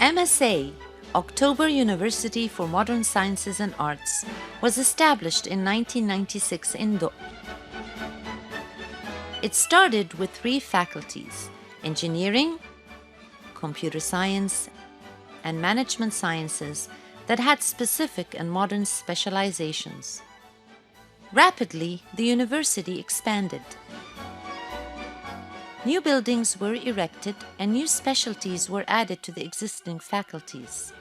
MSA, October University for Modern Sciences and Arts, was established in 1996 in Doha. It started with 3 faculties: engineering, computer science, and management sciences that had specific and modern specializations. Rapidly, the university expanded. New buildings were erected and new specialties were added to the existing faculties.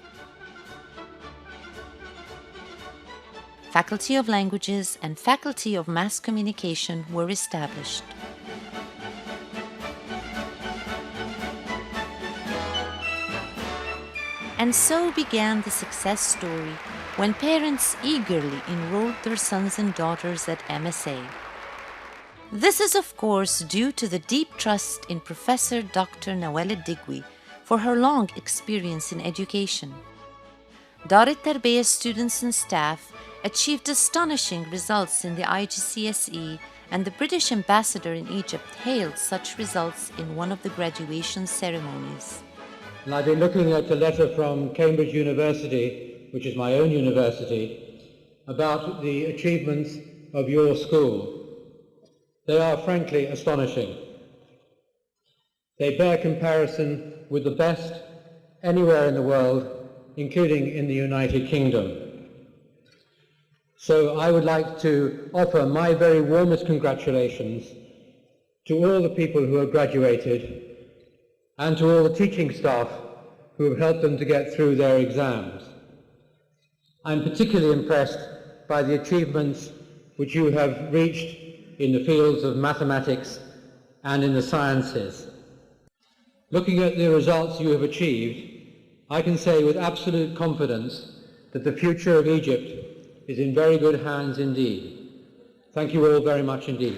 Faculty of Languages and Faculty of Mass Communication were established. And so began the success story when parents eagerly enrolled their sons and daughters at MSA. This is, of course, due to the deep trust in Professor Dr. Nawal Digwi for her long experience in education. Dar al-Tarbiyah students and staff achieved astonishing results in the IGCSE, and the British ambassador in Egypt hailed such results in one of the graduation ceremonies. And I've been looking at a letter from Cambridge University, which is my own university, about the achievements of your school. They are frankly astonishing. They bear comparison with the best anywhere in the world, including in the United Kingdom. So I would like to offer my very warmest congratulations to all the people who have graduated and to all the teaching staff who have helped them to get through their exams. I'm particularly impressed by the achievements which you have reached in the fields of mathematics and in the sciences. Looking at the results you have achieved, I can say with absolute confidence that the future of Egypt is in very good hands indeed. Thank you all very much indeed.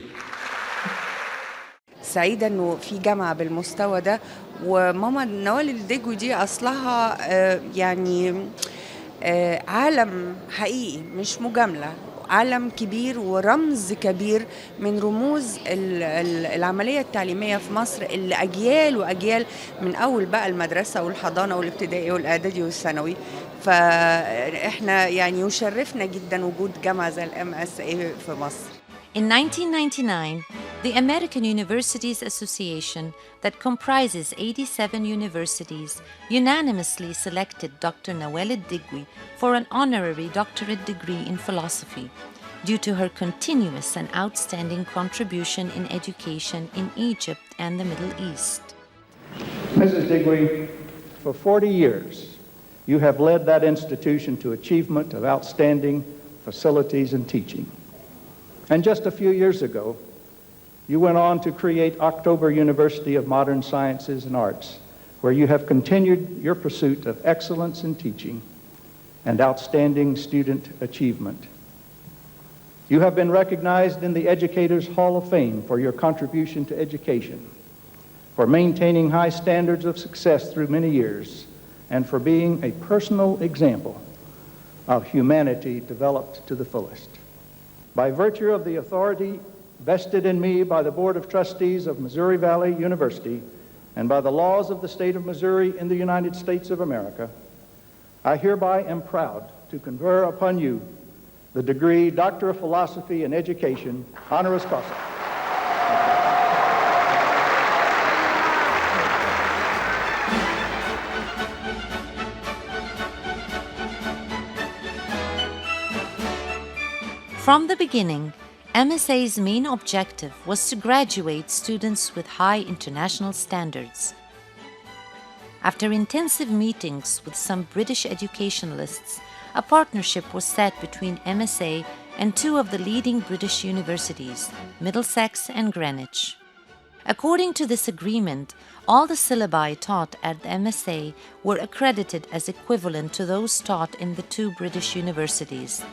سعيدة إنه في جامعة بالمستوى ده، وماما نوال الدجوي دي أصلها يعني عالم حقيقي مش مجاملة، عالم كبير ورمز كبير من رموز العملية التعليمية في مصر، اللي أجيال وأجيال من أول بقى المدرسة والحضانة والابتدائي والإعدادي والثانوي. فإحنا يعني يشرفنا جدا وجود جامعة زي MSA في مصر. In 1999, the American Universities Association, that comprises 87 universities, unanimously selected Dr. Nawal Digwi for an honorary doctorate degree in philosophy due to her continuous and outstanding contribution in education in Egypt and the Middle East. Mrs. Digwi, for 40 years, you have led that institution to achievement of outstanding facilities and teaching. And just a few years ago, you went on to create October University of Modern Sciences and Arts, where you have continued your pursuit of excellence in teaching and outstanding student achievement. You have been recognized in the Educators Hall of Fame for your contribution to education, for maintaining high standards of success through many years, and for being a personal example of humanity developed to the fullest. By virtue of the authority vested in me by the Board of Trustees of Missouri Valley University and by the laws of the state of Missouri in the United States of America, I hereby am proud to confer upon you the degree Doctor of Philosophy in Education, honoris causa. From the beginning, MSA's main objective was to graduate students with high international standards. After intensive meetings with some British educationalists, a partnership was set between MSA and 2 of the leading British universities, Middlesex and Greenwich. According to this agreement, all the syllabi taught at MSA were accredited as equivalent to those taught in the 2 British universities.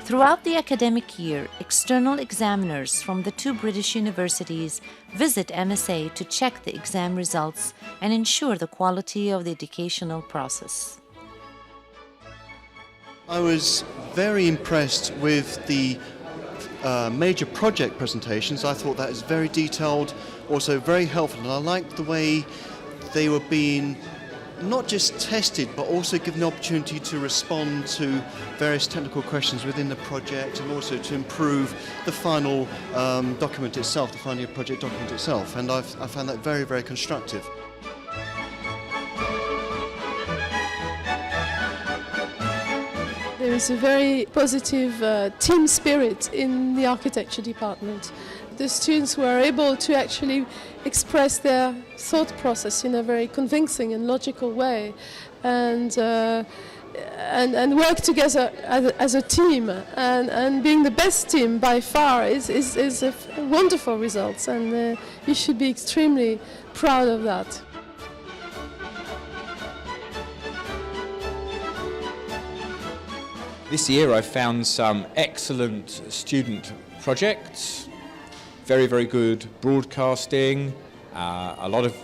Throughout the academic year, external examiners from the 2 British universities visit MSA to check the exam results and ensure the quality of the educational process. I was very impressed with the major project presentations. I thought that is very detailed, also very helpful, and I liked the way they were being not just tested, but also given the opportunity to respond to various technical questions within the project, and also to improve the final document itself, the final project document itself. And I found that very, very constructive. There is a very positive team spirit in the architecture department. The students were able to actually express their thought process in a very convincing and logical way, and work together as a team. And being the best team by far is a wonderful result, and you should be extremely proud of that. This year I've found some excellent student projects, very, very good broadcasting, a lot of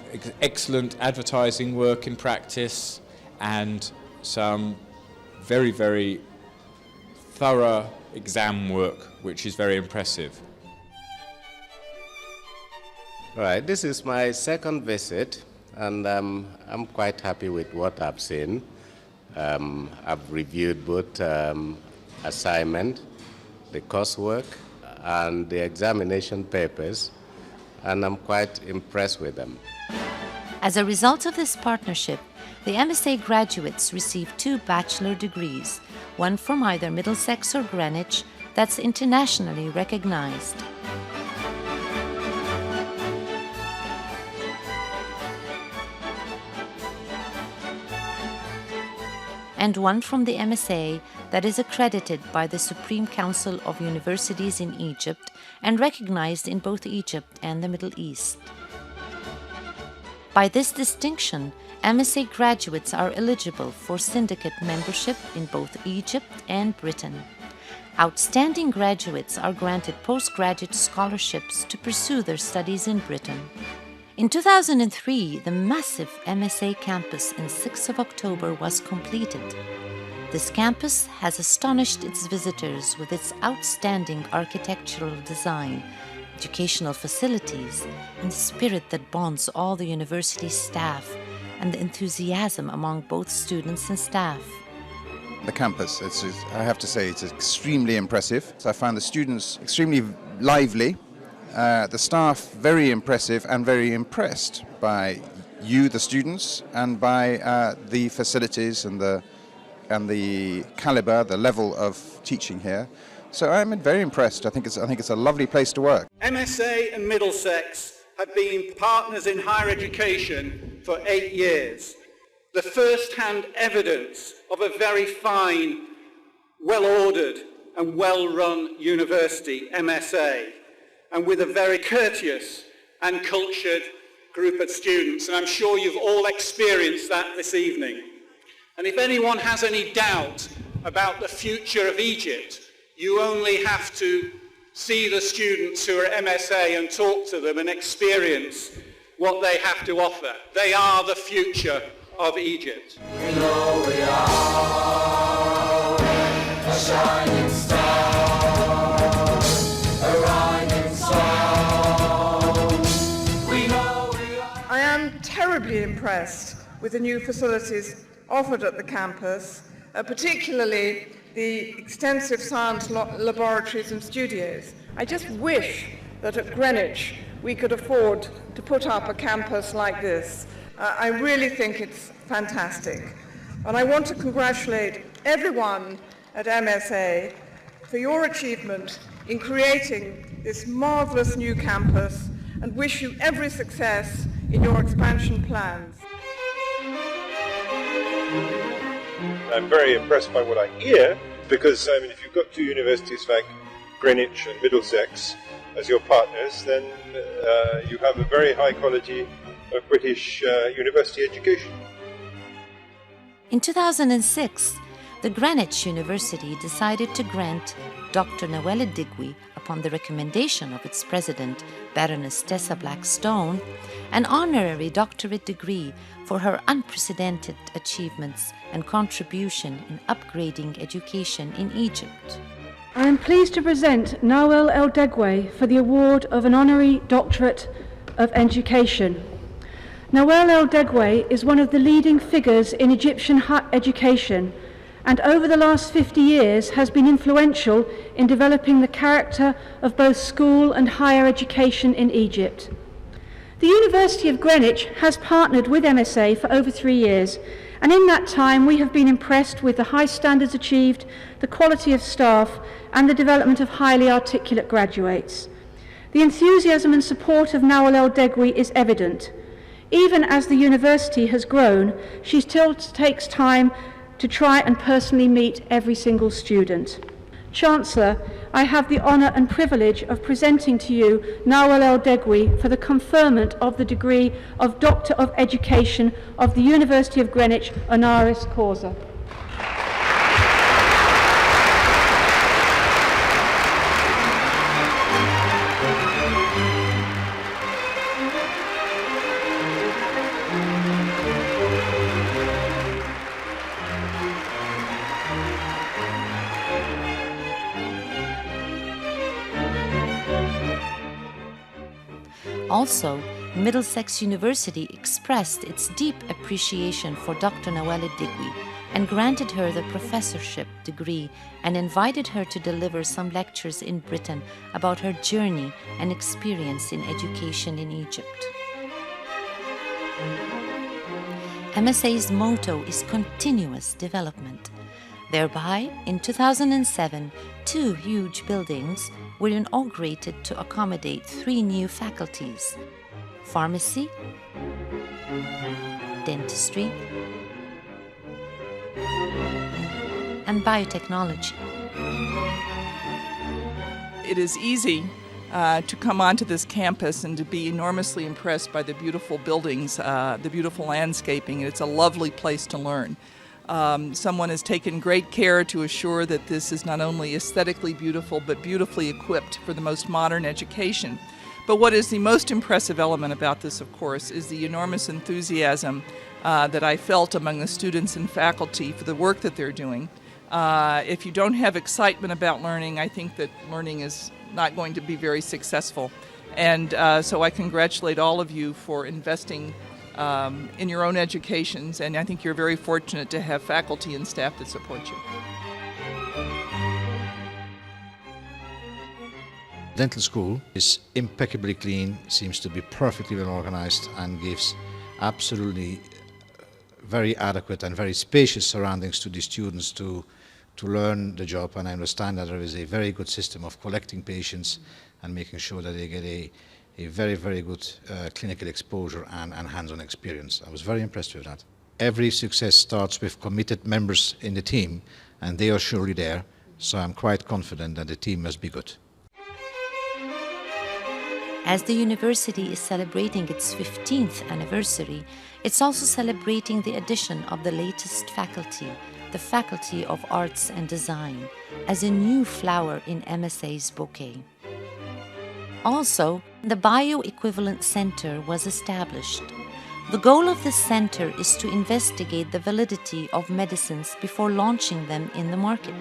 excellent advertising work in practice, and some very, very thorough exam work, which is very impressive. All right, this is my second visit, and I'm quite happy with what I've seen. I've reviewed both assignment, the coursework, and the examination papers, and I'm quite impressed with them. As a result of this partnership, the MSA graduates receive 2 bachelor degrees, one from either Middlesex or Greenwich, that's internationally recognized. And one from the MSA that is accredited by the Supreme Council of Universities in Egypt and recognized in both Egypt and the Middle East. By this distinction, MSA graduates are eligible for syndicate membership in both Egypt and Britain. Outstanding graduates are granted postgraduate scholarships to pursue their studies in Britain. In 2003, the massive MSA campus in 6th of October was completed. This campus has astonished its visitors with its outstanding architectural design, educational facilities, and the spirit that bonds all the university staff, and the enthusiasm among both students and staff. The campus, I have to say, it's extremely impressive. So I found the students extremely lively. The staff very impressive and very impressed by you, the students, and by the facilities and the caliber, the level of teaching here. So I'm very impressed. I think it's a lovely place to work. MSA and Middlesex have been partners in higher education for 8 years. The first-hand evidence of a very fine, well-ordered and well-run university, MSA, and with a very courteous and cultured group of students. And I'm sure you've all experienced that this evening. And if anyone has any doubt about the future of Egypt, you only have to see the students who are MSA and talk to them and experience what they have to offer. They are the future of Egypt. We know we are a shining star, a rising song. We know we are. I am terribly impressed with the new facilities offered at the campus, particularly the extensive science laboratories and studios. I just wish that at Greenwich we could afford to put up a campus like this. I really think it's fantastic. And I want to congratulate everyone at MSA for your achievement in creating this marvelous new campus, and wish you every success in your expansion plans. I'm very impressed by what I hear, because if you've got 2 universities like Greenwich and Middlesex as your partners, then you have a very high quality of British university education. In 2006, the Greenwich University decided to grant Dr. Nawela Digwi, upon the recommendation of its president, Baroness Tessa Blackstone, an honorary doctorate degree for her unprecedented achievements and contribution in upgrading education in Egypt. I am pleased to present Nawel El Degwe for the award of an honorary doctorate of education. Nawal El Degwe is one of the leading figures in Egyptian education, and over the last 50 years has been influential in developing the character of both school and higher education in Egypt. The University of Greenwich has partnered with MSA for over 3 years, and in that time we have been impressed with the high standards achieved, the quality of staff, and the development of highly articulate graduates. The enthusiasm and support of Nawal El Degwe is evident. Even as the university has grown, she still takes time to try and personally meet every single student. Chancellor, I have the honour and privilege of presenting to you Nawal El Degwe for the conferment of the degree of Doctor of Education of the University of Greenwich, honoris causa. Also, Middlesex University expressed its deep appreciation for Dr. Nawal El Degwe and granted her the professorship degree and invited her to deliver some lectures in Britain about her journey and experience in education in Egypt. MSA's motto is continuous development. Thereby, in 2007, 2 huge buildings were inaugurated to accommodate 3 new faculties: pharmacy, dentistry, and biotechnology. It is easy to come onto this campus and to be enormously impressed by the beautiful buildings, the beautiful landscaping. It's a lovely place to learn. Someone has taken great care to assure that this is not only aesthetically beautiful, but beautifully equipped for the most modern education. But what is the most impressive element about this, of course, is the enormous enthusiasm that I felt among the students and faculty for the work that they're doing. If you don't have excitement about learning, I think that learning is not going to be very successful. And so I congratulate all of you for investing in your own educations, and I think you're very fortunate to have faculty and staff that support you. Dental school is impeccably clean, seems to be perfectly well organized, and gives absolutely very adequate and very spacious surroundings to the students to learn the job. And I understand that there is a very good system of collecting patients and making sure that they get a very, very good clinical exposure and hands-on experience. I was very impressed with that. Every success starts with committed members in the team, and they are surely there, so I'm quite confident that the team must be good. As the university is celebrating its 15th anniversary, it's also celebrating the addition of the latest faculty, the Faculty of Arts and Design, as a new flower in MSA's bouquet. Also, the Bioequivalent Center was established. The goal of this center is to investigate the validity of medicines before launching them in the market.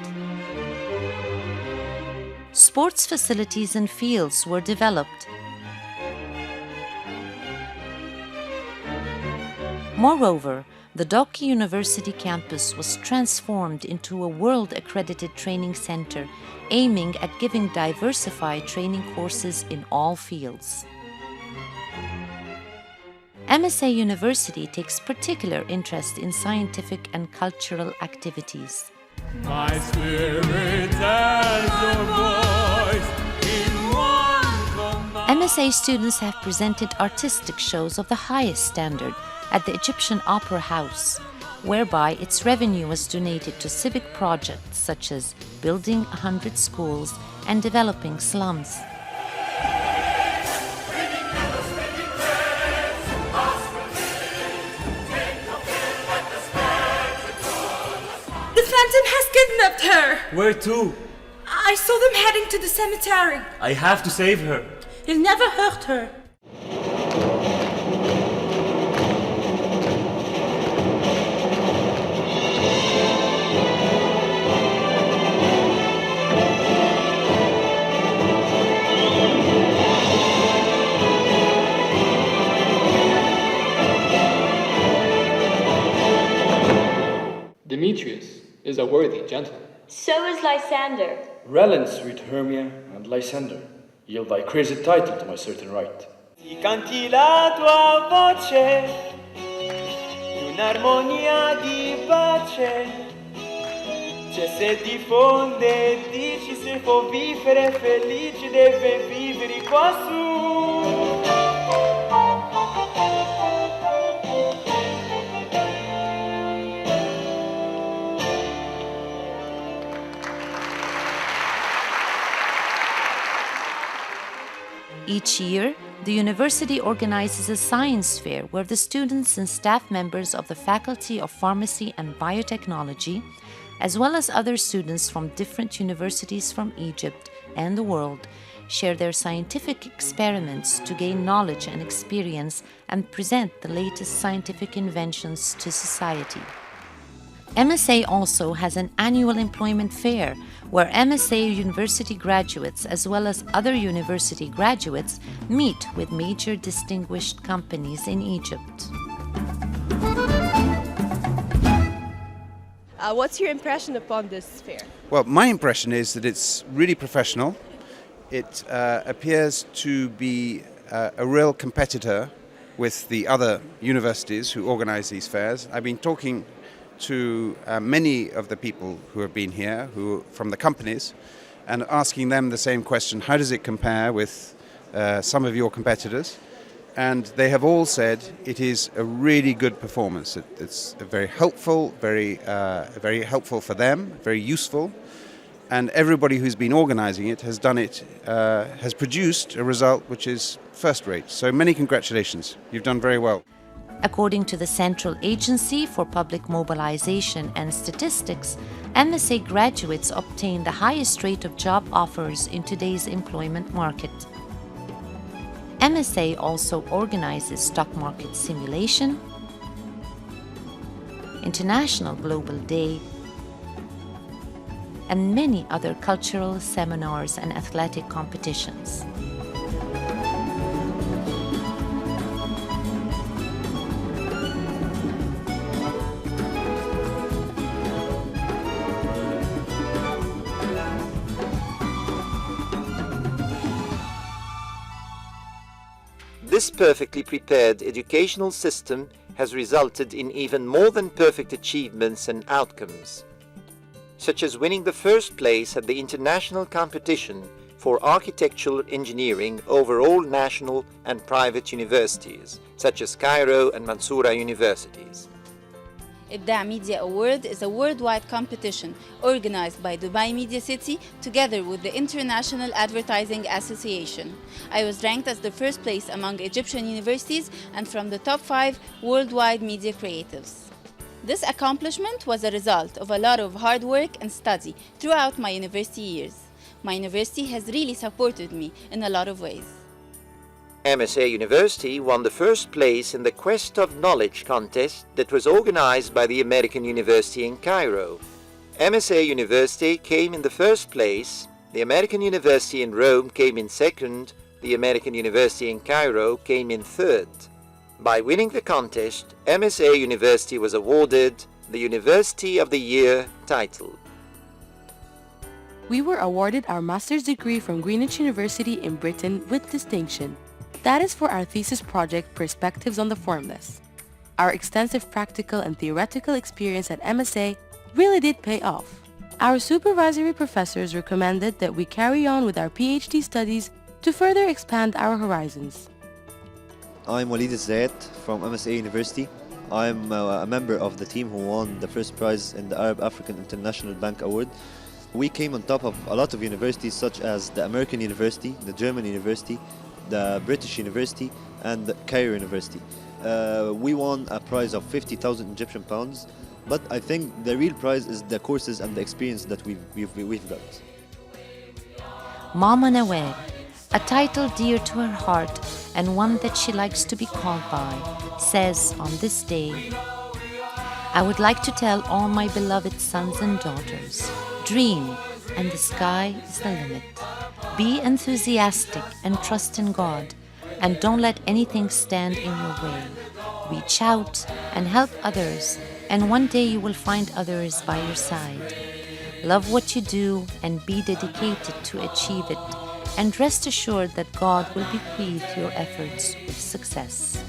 Sports facilities and fields were developed. Moreover, the Dokke University campus was transformed into a world-accredited training center aiming at giving diversified training courses in all fields. MSA University takes particular interest in scientific and cultural activities. My spirit has your voice in one command. MSA students have presented artistic shows of the highest standard at the Egyptian Opera House, whereby its revenue was donated to civic projects such as building 100 schools and developing slums. The Phantom has kidnapped her! Where to? I saw them heading to the cemetery. I have to save her. You'll never hurt her. is a worthy gentleman. So is Lysander. Relent, sweet Hermia and Lysander, yield thy crazy title to my certain right. Ti canti la tua voce, in un'armonia di pace. C'è se diffonde, dici se può vivere felice, deve vivere quassù. Each year, the university organizes a science fair where the students and staff members of the Faculty of Pharmacy and Biotechnology, as well as other students from different universities from Egypt and the world, share their scientific experiments to gain knowledge and experience and present the latest scientific inventions to society. MSA also has an annual employment fair where MSA University graduates as well as other university graduates meet with major distinguished companies in Egypt. What's your impression upon this fair? Well, my impression is that it's really professional. It appears to be a real competitor with the other universities who organize these fairs. I've been talking to many of the people who have been here, who from the companies, and asking them the same question: how does it compare with some of your competitors? And they have all said it is a really good performance. It's very helpful, very helpful for them, very useful, and everybody who's been organizing it has done it, has produced a result which is first rate. So many congratulations. You've done very well. According to the Central Agency for Public Mobilization and Statistics, MSA graduates obtain the highest rate of job offers in today's employment market. MSA also organizes stock market simulation, International Global Day, and many other cultural seminars and athletic competitions. This perfectly prepared educational system has resulted in even more than perfect achievements and outcomes, such as winning the first place at the international competition for architectural engineering over all national and private universities, such as Cairo and Mansoura universities. IBDAع Media Award is a worldwide competition organized by Dubai Media City together with the International Advertising Association. I was ranked as the first place among Egyptian universities and from the top 5 worldwide media creatives. This accomplishment was a result of a lot of hard work and study throughout my university years. My university has really supported me in a lot of ways. MSA University won the first place in the Quest of Knowledge contest that was organized by the American University in Cairo. MSA University came in the first place, the American University in Rome came in second, the American University in Cairo came in third. By winning the contest, MSA University was awarded the University of the Year title. We were awarded our master's degree from Greenwich University in Britain with distinction. That is for our thesis project, Perspectives on the Formless. Our extensive practical and theoretical experience at MSA really did pay off. Our supervisory professors recommended that we carry on with our PhD studies to further expand our horizons. I'm Walid Zayed from MSA University. I'm a member of the team who won the first prize in the Arab African International Bank Award. We came on top of a lot of universities such as the American University, the German University, the British University and the Cairo University. We won a prize of 50,000 Egyptian pounds, but I think the real prize is the courses and the experience that we've got. Mama Nawal, a title dear to her heart and one that she likes to be called by, says on this day, I would like to tell all my beloved sons and daughters, dream and the sky is the limit. Be enthusiastic and trust in God, and don't let anything stand in your way. Reach out and help others and one day you will find others by your side. Love what you do and be dedicated to achieve it, and rest assured that God will bequeath your efforts with success.